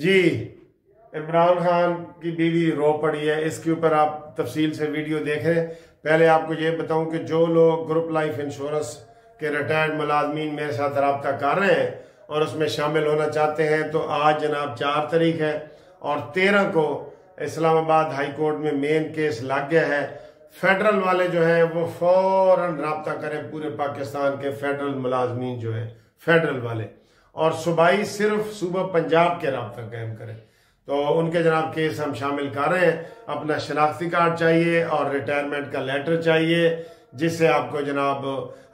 جی عمران خان کی بیوی رو پڑی ہے، اس کے اوپر آپ تفصیل سے ویڈیو دیکھیں۔ پہلے آپ کو یہ بتاؤں کہ جو لوگ گروپ لائف انشورنس کے ریٹائرڈ ملازمین میرے ساتھ رابطہ کر رہے ہیں اور اس میں شامل ہونا چاہتے ہیں تو آج جناب 4 تاریخ ہے اور 13 کو اسلام آباد ہائی کورٹ میں مین کیس لگ گیا ہے۔ فیڈرل والے جو ہیں وہ فوراً رابطہ کریں، پورے پاکستان کے فیڈرل ملازمین جو ہیں فیڈرل والے، اور صوبائی صرف صوبہ پنجاب کے رابطہ قائم کریں۔ تو ان کے جناب کیس ہم شامل کر رہے ہیں۔ اپنا شناختی کارڈ چاہیے اور ریٹائرمنٹ کا لیٹر چاہیے، جس سے آپ کو جناب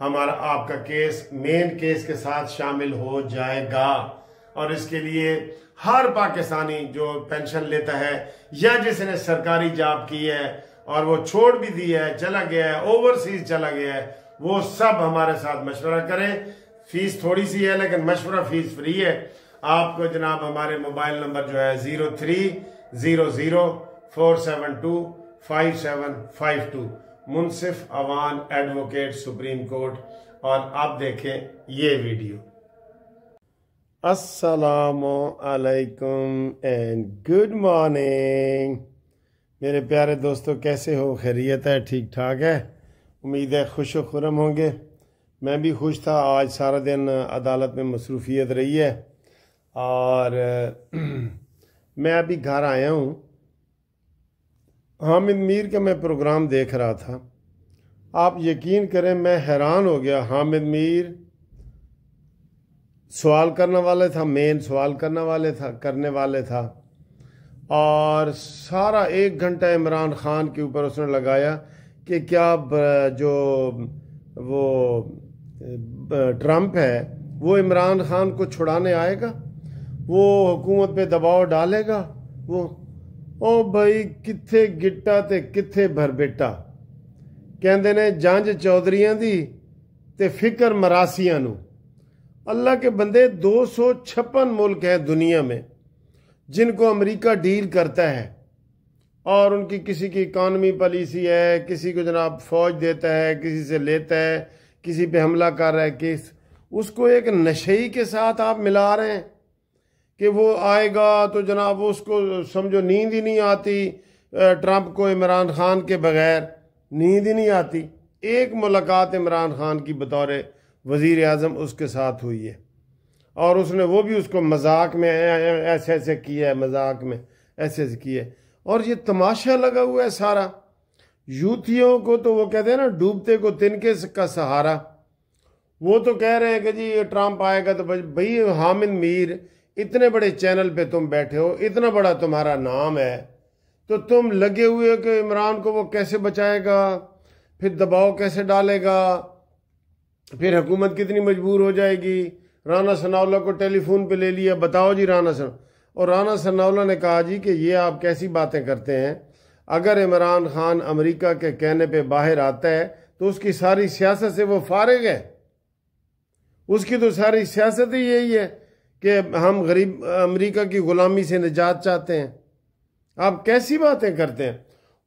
آپ کا کیس مین کیس کے ساتھ شامل ہو جائے گا۔ اور اس کے لیے ہر پاکستانی جو پینشن لیتا ہے یا جس نے سرکاری جاب کی ہے اور وہ چھوڑ بھی دی ہے، چلا گیا ہے، اوورسیز چلا گیا ہے، وہ سب ہمارے ساتھ مشورہ کریں۔ فیس تھوڑی سی ہے لیکن مشورہ فیس فری ہے۔ آپ کو جناب ہمارے موبائل نمبر جو ہے 0300472572 منصف اوان ایڈوکیٹ سپریم کورٹ۔ اور آپ دیکھیں یہ ویڈیو۔ السلام علیکم اینڈ گڈ مارننگ میرے پیارے دوستو، کیسے ہو؟ خیریت ہے؟ ٹھیک ٹھاک ہے؟ امید ہے خوش و خرم ہوں گے۔ میں بھی خوش تھا، آج سارا دن عدالت میں مصروفیت رہی ہے اور میں ابھی گھر آیا ہوں۔ حامد میر کا میں پروگرام دیکھ رہا تھا، آپ یقین کریں میں حیران ہو گیا۔ حامد میر سوال کرنے والے تھا، مین سوال کرنے والے تھا اور سارا 1 گھنٹہ عمران خان کے اوپر اس نے لگایا کہ کیا جو وہ ٹرمپ ہے وہ عمران خان کو چھڑانے آئے گا، وہ حکومت پہ دباؤ ڈالے گا۔ وہ او بھائی کتھے گٹا تے کتھے بھربیٹا، کہندے نے جنج چودھریاں دی تے فکر مراسیاں نو۔ اللہ کے بندے 256 ملک ہیں دنیا میں جن کو امریکہ ڈیل کرتا ہے اور ان کی کسی کی اکانومی پالیسی ہے، کسی کو جناب فوج دیتا ہے، کسی سے لیتا ہے، کسی پہ حملہ کر رہا ہے، اس کو ایک نشئی کے ساتھ آپ ملا رہے ہیں کہ وہ آئے گا تو جناب اس کو سمجھو نیند ہی نہیں آتی۔ ٹرمپ کو عمران خان کے بغیر نیند ہی نہیں آتی۔ ایک ملاقات عمران خان کی بطور وزیر اعظم اس کے ساتھ ہوئی ہے اور اس نے وہ بھی اس کو مذاق میں ایسے کیا ہے، مذاق میں ایسے کیا ہے، اور یہ تماشا لگا ہوا ہے سارا۔ یوتھیوں کو تو وہ کہتے ہیں نا ڈوبتے کو تنکے کا سہارا، وہ تو کہہ رہے ہیں کہ جی یہ ٹرمپ آئے گا تو بھائی حامد میر اتنے بڑے چینل پہ تم بیٹھے ہو، اتنا بڑا تمہارا نام ہے، تو تم لگے ہوئے ہو کہ عمران کو وہ کیسے بچائے گا، پھر دباؤ کیسے ڈالے گا، پھر حکومت کتنی مجبور ہو جائے گی۔ رانا ثناءاللہ کو ٹیلی فون پہ لے لیا، بتاؤ جی رانا ثناءاللہ نے کہا جی کہ یہ آپ کیسی باتیں کرتے ہیں، اگر عمران خان امریکہ کے کہنے پہ باہر آتا ہے تو اس کی ساری سیاست سے وہ فارغ ہے، اس کی تو ساری سیاست ہی یہی ہے کہ ہم غریب امریکہ کی غلامی سے نجات چاہتے ہیں۔ آپ کیسی باتیں کرتے ہیں؟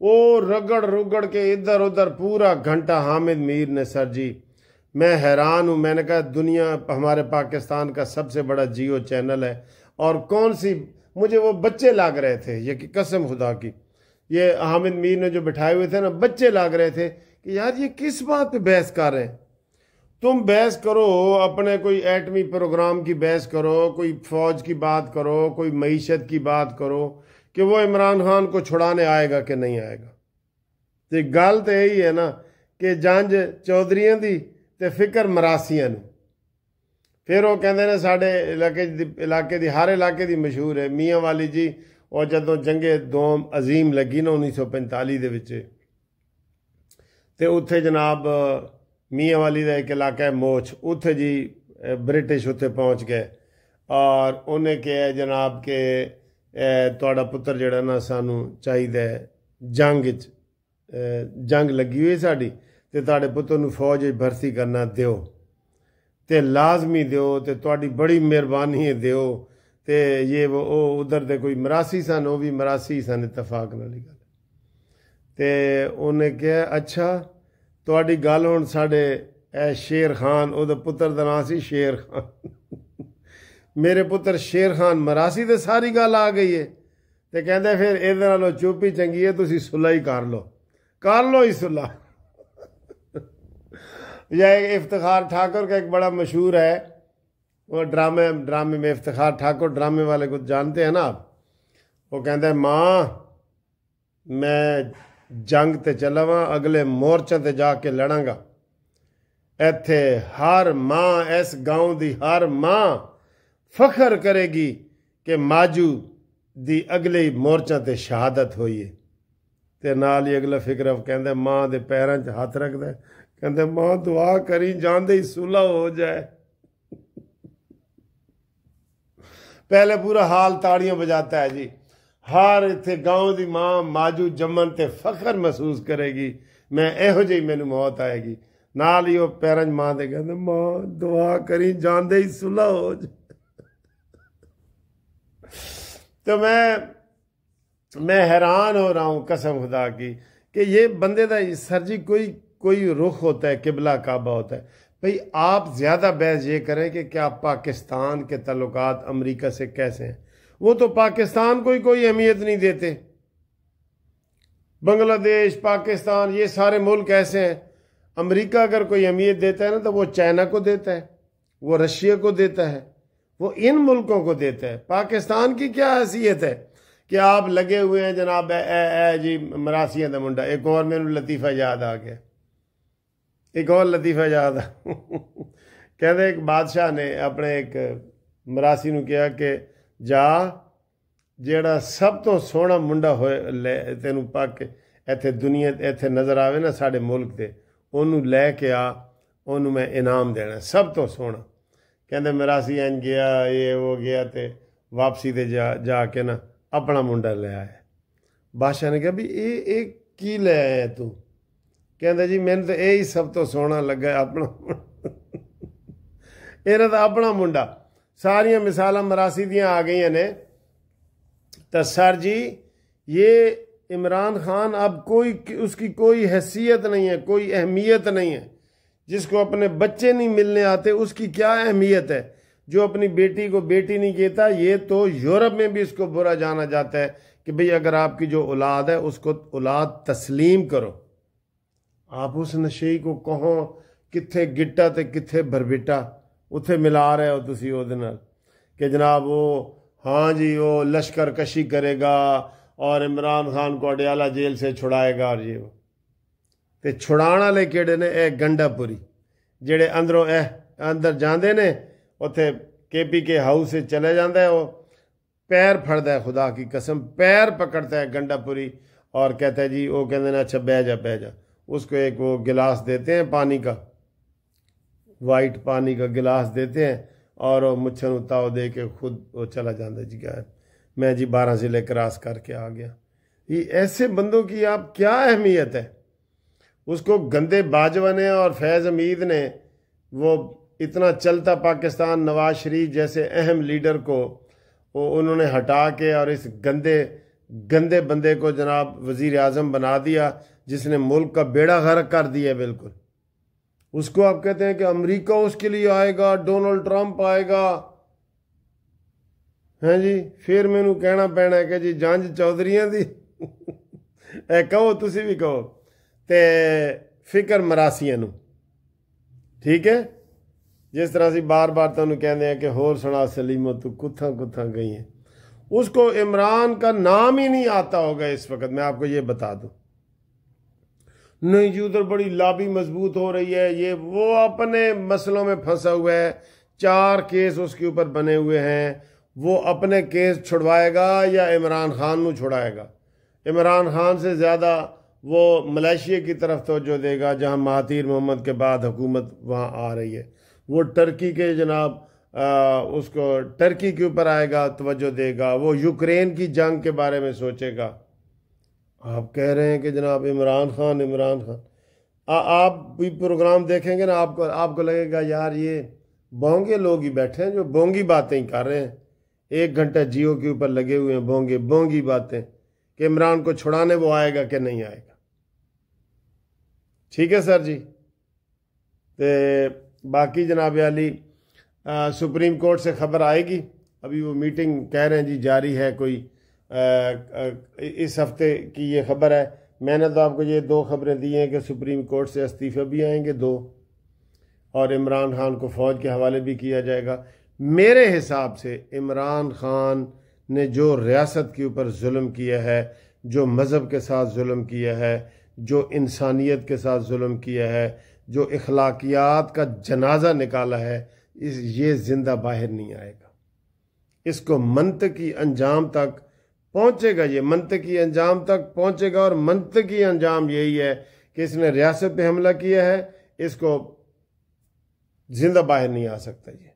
وہ رگڑ کے ادھر ادھر پورا گھنٹہ حامد میر نے سر جی، میں حیران ہوں۔ میں نے کہا دنیا ہمارے پاکستان کا سب سے بڑا جیو چینل ہے، اور کون سی مجھے وہ بچے لگ رہے تھے، یہ کہ قسم خدا کی یہ حامد میر نے جو بٹھائے ہوئے تھے نا، بچے لگ رہے تھے کہ یار یہ کس بات پہ بحث کر رہے ہیں۔ تم بحث کرو اپنے کوئی ایٹمی پروگرام کی بحث کرو، کوئی فوج کی بات کرو، کوئی معیشت کی بات کرو کہ وہ عمران خان کو چھڑانے آئے گا کہ نہیں آئے گا۔ تو گل تو یہی ہے نا کہ جنج چودھریاں دی تے فکر مراسیاں نو۔ پھر وہ کہندے نے ساڈے علاقے دی ہر علاقے دی مشہور ہے میاں والی جی، اور جدوں جنگ دوم عظیم لگی نا 1945 دے وچ، تے اتھے جناب میاں والی دا ایک علاقہ ہے موچ، اتھے جی برٹش اتھے پہنچ گئے اور انہیں کہا جناب کہ تہاڈا پتر جڑا نا سانو چاہیے جنگ لگی ہوئی ساڈی تے تہاڈے پتر نو فوج بھرتی کرنا دیو تے لازمی دیو تے تہاڈی بڑی مہربانی ہے دیو تے یہ وہ ادھر دے کوئی مراسی سن، وہ بھی مراسی سن، اتفاق والی گل تے انہیں کہا اچھا تہاڈی گل ہن ساڈے شیر خان، او دا پتر دا نام سی شیر خان، میرے پتر شیر خان مراسی تے ساری گل آ گئی ہے تے کہندے پھر ادھر نالوں چپ ہی چنگی ہے تسی صلح ہی کر لو ہی صلح یا افتخار ٹھاکر کا ایک بڑا مشہور ہے وہ ڈرامے میں افتخار ٹھاکر ڈرامے والے کو جانتے ہیں نا آپ. وہ کہتا ہے ماں میں جنگ تے چلا وا اگلے مورچے تے جا کے لڑاں گا. ایتھے ہر ماں اس گاؤں دی ہر ماں فخر کرے گی کہ ماجو دی اگلے مورچے تے شہادت ہوئی ہے. تے نال ہی اگلا فکر کہندا ماں دے پیراں 'چ ہاتھ رکھدا ہے کہندا ماں دعا کری جاندے ہی صلح ہو جائے. پہلے پورا حال تاڑیاں بجاتا ہے جی. ہر اتنے گاؤں دی ماں ماجو جمن تے فخر محسوس کرے گی میں ایہو جی مینوں موت آئے گی. نال ہی وہ پیراں 'چ ماں دے کہندا ماں دعا کری جاندے ہی صلح ہو جائے. تو میں حیران ہو رہا ہوں قسم خدا کی کہ یہ بندے دا سر جی کوئی رخ ہوتا ہے قبلہ کعبہ ہوتا ہے. بھئی آپ زیادہ بحث یہ کریں کہ کیا پاکستان کے تعلقات امریکہ سے کیسے ہیں. وہ تو پاکستان کو ہی کوئی اہمیت نہیں دیتے. بنگلہ دیش پاکستان یہ سارے ملک ایسے ہیں. امریکہ اگر کوئی اہمیت دیتا ہے نا تو وہ چائنا کو دیتا ہے, وہ رشیا کو دیتا ہے, وہ ان ملکوں کو دیتا ہے. پاکستان کی کیا حیثیت ہے کہ آپ لگے ہوئے ہیں جناب اے جی مراسیاں دا منڈا. ایک اور میں لطیفہ یاد آ گیا, ایک اور لطیفہ یاد کہتے ایک بادشاہ نے اپنے ایک مراسی نو کہا کہ جا جیڑا سب تو سونا منڈا ہوئے تینوں پاک ایتھے دنیا ایتھے نظر آوے نا ساڑھے ملک دے انہوں لے کے آ انہوں میں انعام دینا سب تو سونا. کہندے مراسی این گیا یہ وہ گیا تے واپسی تے جا کے نا اپنا منڈا لے آئے. بادشاہ نے کہا بھی اے کی لے آئے تو؟ کہندے جی میں نے تو یہی سب تو سونا لگا ہے اپنا یہ تو اپنا منڈا. ساریاں مثالاں مراسی دیاں آ گئی نے. تو سر جی یہ عمران خان اب اس کی کوئی حیثیت نہیں ہے, کوئی اہمیت نہیں ہے. جس کو اپنے بچے نہیں ملنے آتے اس کی کیا اہمیت ہے. جو اپنی بیٹی کو بیٹی نہیں کہتا یہ تو یورپ میں بھی اس کو برا جانا جاتا ہے کہ بھئی اگر آپ کی جو اولاد ہے اس کو اولاد تسلیم کرو. آپ اس نشئی کو کہو کتھے گٹا تے کتھے بھربٹا اتھے ملا رہے ہو تسی او دے نال کہ جناب وہ ہاں جی وہ لشکر کشی کرے گا اور عمران خان کو اڈیالہ جیل سے چھڑائے گا. اور یہ وہ تے چھڑانا لے کیڑے نے اے گنڈا پوری جڑے اندر جاندے نے اتھے کے پی کے ہاؤس سے چلے جاندہ ہے. وہ پیر پھڑدا ہے خدا کی قسم پیر پکڑتا ہے گنڈا پوری اور کہتا ہے جی وہ کہندے نے اچھا بہ جا. اس کو ایک وہ گلاس دیتے ہیں پانی کا, وائٹ پانی کا گلاس دیتے ہیں اور وہ مچھن اتاؤ دے کے خود وہ چلا جاندہ جی گیا میں جی 12 ضلع کراس کر کے آ گیا. یہ ایسے بندوں کی آپ کیا اہمیت ہے. اس کو گندے باجوہ نے اور فیض حمید نے وہ اتنا چلتا پاکستان نواز شریف جیسے اہم لیڈر کو وہ انہوں نے ہٹا کے اور اس گندے بندے کو جناب وزیر اعظم بنا دیا جس نے ملک کا بیڑا غرق کر دیا بالکل. اس کو آپ کہتے ہیں کہ امریکہ اس کے لیے آئے گا, ڈونلڈ ٹرمپ آئے گا. ہاں جی پھر مینوں کہنا پینا ہے کہ جی جنج چودھریاں دی اے کہو تسی بھی کہو تے فکر مراسیاں نو ٹھیک ہے. جس طرح سے بار بار تمہیں کہتے ہیں کہ ہور سنا سلیمو تو کتھاں گئی ہیں. اس کو عمران کا نام ہی نہیں آتا ہوگا اس وقت, میں آپ کو یہ بتا دوں. نہیں جی ادھر بڑی لابی مضبوط ہو رہی ہے یہ وہ اپنے مسئلوں میں پھنسا ہوا ہے. 4 کیس اس کے اوپر بنے ہوئے ہیں. وہ اپنے کیس چھڑوائے گا یا عمران خان نو چھڑائے گا. عمران خان سے زیادہ وہ ملائیشیا کی طرف توجہ دے گا جہاں مہاتیر محمد کے بعد حکومت وہاں آ رہی ہے. وہ ٹرکی کے جناب اس کو ٹرکی کے اوپر آئے گا توجہ دے گا. وہ یوکرین کی جنگ کے بارے میں سوچے گا. آپ کہہ رہے ہیں کہ جناب عمران خان آپ بھی پروگرام دیکھیں گے نا آپ کو لگے گا یار یہ بونگے لوگ ہی بیٹھے ہیں جو بونگی باتیں ہی کر رہے ہیں. 1 گھنٹہ جیو کے اوپر لگے ہوئے ہیں بونگی باتیں کہ عمران کو چھڑانے وہ آئے گا کہ نہیں آئے گا. ٹھیک ہے سر جی. باقی جناب علی سپریم کورٹ سے خبر آئے گی. ابھی وہ میٹنگ کہہ رہے ہیں جی جاری ہے کوئی اس ہفتے کی یہ خبر ہے. میں نے تو آپ کو یہ 2 خبریں دی ہیں کہ سپریم کورٹ سے استعفے بھی آئیں گے 2 اور عمران خان کو فوج کے حوالے بھی کیا جائے گا. میرے حساب سے عمران خان نے جو ریاست کے اوپر ظلم کیا ہے، جو مذہب کے ساتھ ظلم کیا ہے، جو انسانیت کے ساتھ ظلم کیا ہے، جو اخلاقیات کا جنازہ نکالا ہے، یہ زندہ باہر نہیں آئے گا. اس کو منطقی انجام تک پہنچے گا، یہ منطقی انجام تک پہنچے گا. اور منطقی انجام یہی ہے کہ اس نے ریاست پہ حملہ کیا ہے، اس کو زندہ باہر نہیں آ سکتا. یہ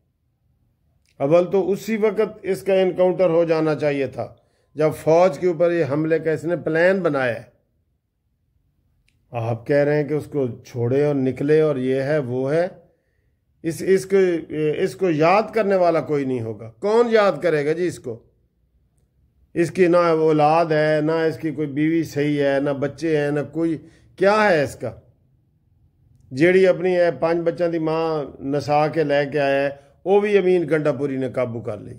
اول تو اسی وقت اس کا انکاؤنٹر ہو جانا چاہیے تھا جب فوج کے اوپر یہ حملے کا اس نے پلان بنایا ہے. آپ کہہ رہے ہیں کہ اس کو چھوڑے اور نکلے اور یہ ہے وہ ہے. اس کو یاد کرنے والا کوئی نہیں ہوگا. کون یاد کرے گا جی اس کو؟ اس کی نہ اولاد ہے، نہ اس کی کوئی بیوی صحیح ہے، نہ بچے ہیں، نہ کوئی. کیا ہے اس کا؟ جیڑی اپنی 5 بچوں کی ماں نسا کے لے کے آیا ہے وہ بھی امین گنڈا پوری نے قابو کر لی.